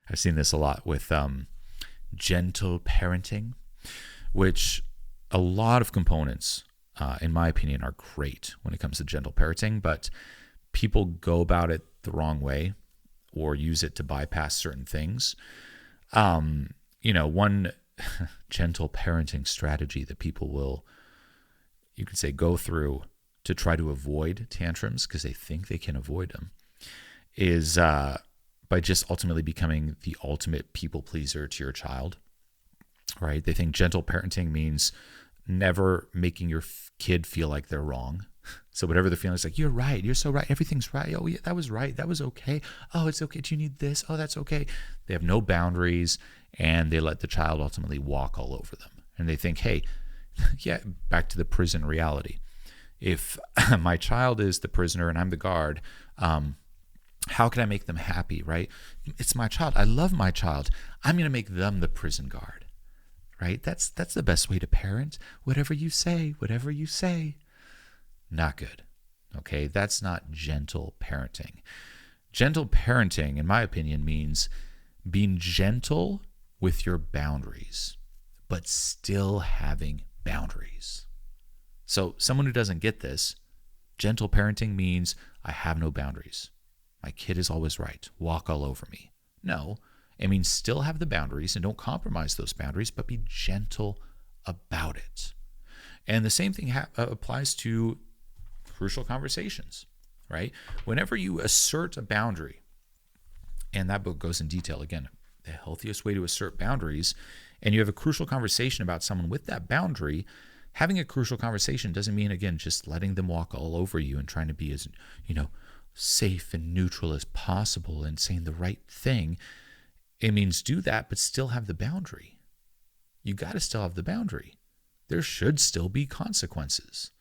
I've seen this a lot with gentle parenting, which a lot of components, in my opinion, are great when it comes to gentle parenting, but people go about it the wrong way or use it to bypass certain things. One gentle parenting strategy that people will, you could say, go through to try to avoid tantrums because they think they can avoid them is by just ultimately becoming the ultimate people pleaser to your child, right? They think gentle parenting means never making your kid feel like they're wrong. So whatever they're feeling, it's like, you're right. You're so right. Everything's right. Oh, yeah, that was right. That was okay. Oh, it's okay. Do you need this? Oh, that's okay. They have no boundaries, and they let the child ultimately walk all over them. And they think, hey, yeah, back to the prison reality. If my child is the prisoner and I'm the guard, how can I make them happy, right? It's my child. I love my child. I'm going to make them the prison guard, right? That's the best way to parent. Whatever you say, whatever you say. Not good. Okay, that's not gentle parenting. Gentle parenting, in my opinion, means being gentle with your boundaries, but still having boundaries. So someone who doesn't get this, gentle parenting means I have no boundaries. My kid is always right. Walk all over me. No, it means still have the boundaries and don't compromise those boundaries, but be gentle about it. And the same thing applies to crucial conversations, right? Whenever you assert a boundary, and that book goes in detail, again, the healthiest way to assert boundaries, and you have a crucial conversation about someone with that boundary, having a crucial conversation doesn't mean, again, just letting them walk all over you and trying to be as, safe and neutral as possible and saying the right thing. It means do that, but still have the boundary. You got to still have the boundary. There should still be consequences.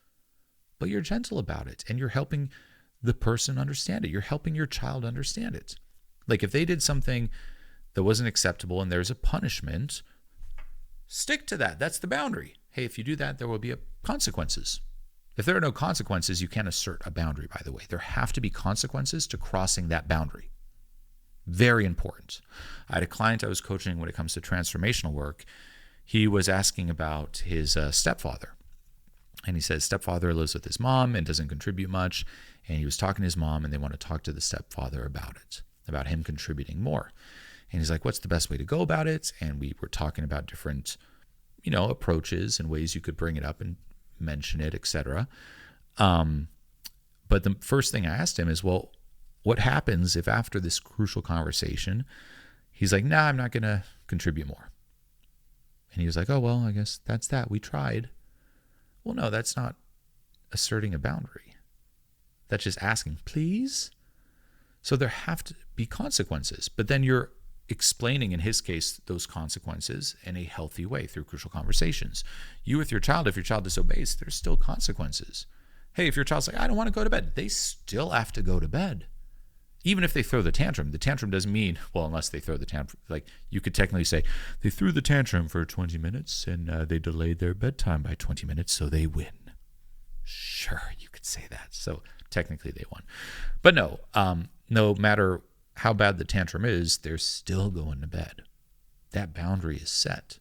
But you're gentle about it, and you're helping the person understand it. You're helping your child understand it. Like if they did something that wasn't acceptable and there's a punishment, stick to that. That's the boundary. Hey, if you do that, there will be consequences. If there are no consequences, you can't assert a boundary, by the way. There have to be consequences to crossing that boundary. Very important. I had a client I was coaching when it comes to transformational work. He was asking about his stepfather. And he says stepfather lives with his mom and doesn't contribute much. And he was talking to his mom, and they want to talk to the stepfather about it, about him contributing more. And he's like, what's the best way to go about it? And we were talking about different, approaches and ways you could bring it up and mention it, etc. But the first thing I asked him is, well, what happens if after this crucial conversation, he's like, nah, I'm not going to contribute more. And he was like, oh, well, I guess that's that. We tried. Well, no, that's not asserting a boundary. That's just asking, please. So there have to be consequences. But then you're explaining, in his case, those consequences in a healthy way through crucial conversations. You with your child, if your child disobeys, there's still consequences. Hey, if your child's like, I don't want to go to bed, they still have to go to bed. Even if they throw the tantrum doesn't mean, well, unless they throw the tantrum, like you could technically say, they threw the tantrum for 20 minutes and they delayed their bedtime by 20 minutes, so they win. Sure, you could say that. So technically they won. But no, no matter how bad the tantrum is, they're still going to bed. That boundary is set.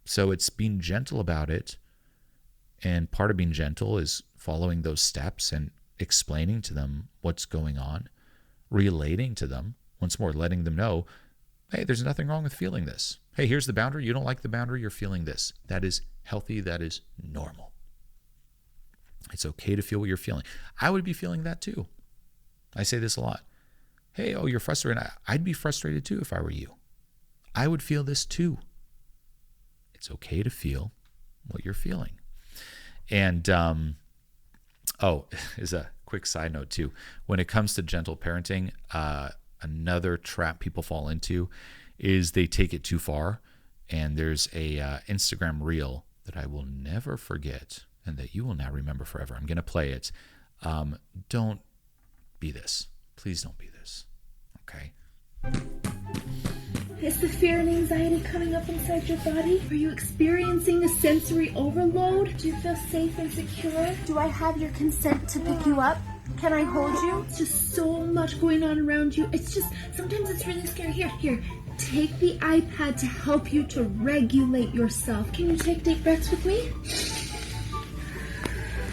So it's being gentle about it. And part of being gentle is following those steps and explaining to them what's going on, relating to them, once more, letting them know, hey, there's nothing wrong with feeling this. Hey, here's the boundary. You don't like the boundary. You're feeling this. That is healthy. That is normal. It's okay to feel what you're feeling. I would be feeling that too. I say this a lot. Hey, oh, you're frustrated. I'd be frustrated too if I were you. I would feel this too. It's okay to feel what you're feeling. And, as a quick side note too, when it comes to gentle parenting, another trap people fall into is they take it too far. And there's a Instagram reel that I will never forget and that you will now remember forever. I'm going to play it. Don't be this. Please don't be this. Okay? Is the fear and anxiety coming up inside your body? Are you experiencing a sensory overload? Do you feel safe and secure? Do I have your consent to pick you up? Can I hold you? It's just so much going on around you. It's just, sometimes it's really scary. Here. Take the iPad to help you to regulate yourself. Can you take deep breaths with me?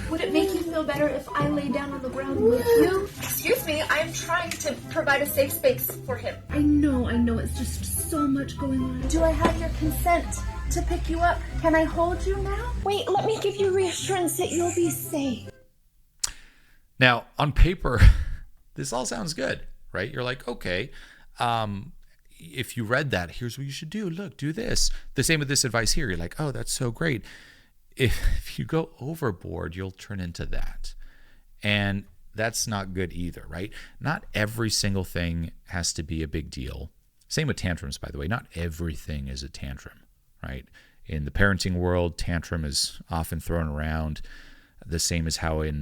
Would it make you feel better if I lay down on the ground with you? Excuse me, I'm trying to provide a safe space for him. I know. It's just so much going on. Do I have your consent to pick you up? Can I hold you now? Wait, let me give you reassurance that you'll be safe. Now, on paper, this all sounds good, right? You're like, okay, if you read that, here's what you should do. Look, do this. The same with this advice here. You're like, oh, that's so great. If you go overboard, you'll turn into that. And that's not good either, right? Not every single thing has to be a big deal. Same with tantrums, by the way. Not everything is a tantrum, right? In the parenting world, tantrum is often thrown around the same as how in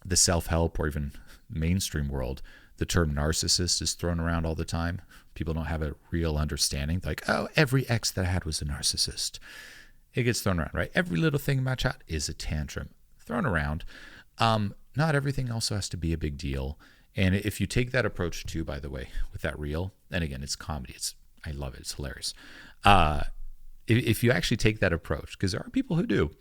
the self-help or even mainstream world, the term narcissist is thrown around all the time. People don't have a real understanding. Like, oh, every ex that I had was a narcissist. It gets thrown around, right? Every little thing in my child is a tantrum thrown around. Not everything also has to be a big deal. And if you take that approach too, by the way, with that reel, and again, it's comedy. I love it. It's hilarious. If you actually take that approach, because there are people who do,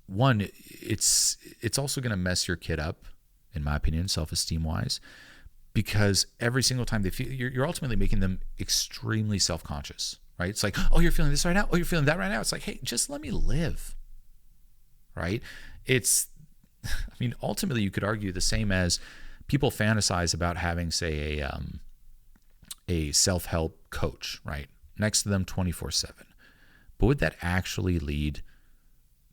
one, it's also going to mess your kid up, in my opinion, self-esteem wise, because every single time they feel, you're ultimately making them extremely self-conscious, right? It's like, oh, you're feeling this right now. Oh, you're feeling that right now. It's like, hey, just let me live, right? Ultimately you could argue the same as people fantasize about having, say, a self-help coach, right? Next to them 24/7. But would that actually lead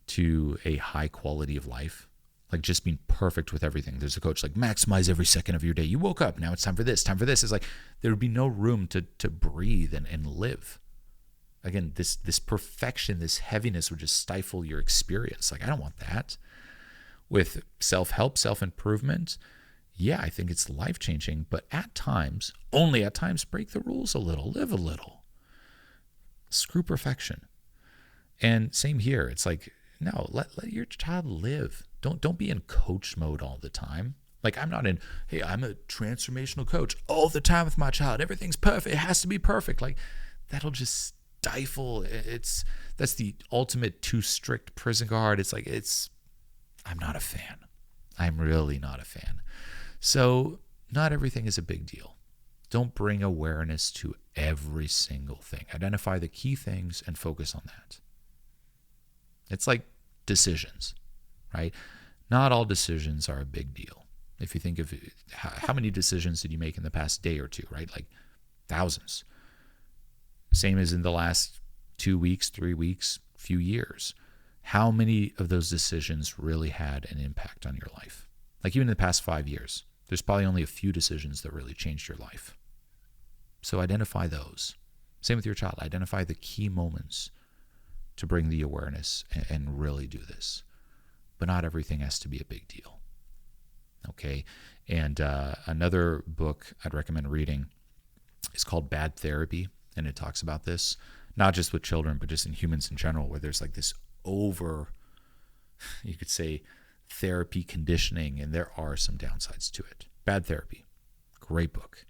to a high quality of life? Like just being perfect with everything. There's a coach like maximize every second of your day. You woke up, now it's time for this, time for this. It's like there would be no room to breathe and live. Again, this perfection, this heaviness would just stifle your experience. Like I don't want that. With self-help, self-improvement, yeah, I think it's life-changing, but at times, only at times, break the rules a little, live a little. Screw perfection. And same here. It's like, no, let your child live. Don't be in coach mode all the time. Like I'm not in, hey, I'm a transformational coach all the time with my child. Everything's perfect. It has to be perfect. Like that'll just stifle. That's the ultimate too strict prison guard. I'm not a fan. I'm really not a fan. So not everything is a big deal. Don't bring awareness to every single thing. Identify the key things and focus on that. It's like decisions, right? Not all decisions are a big deal. If you think of how many decisions did you make in the past day or two, right? Like thousands. Same as in the last 2 weeks, 3 weeks, few years. How many of those decisions really had an impact on your life? Like even in the past 5 years, there's probably only a few decisions that really changed your life. So identify those. Same with your child. Identify the key moments to bring the awareness and really do this. But not everything has to be a big deal. Okay? And another book I'd recommend reading is called Bad Therapy, and it talks about this, not just with children, but just in humans in general, where there's like this you could say, therapy conditioning, and there are some downsides to it. Bad Therapy, great book.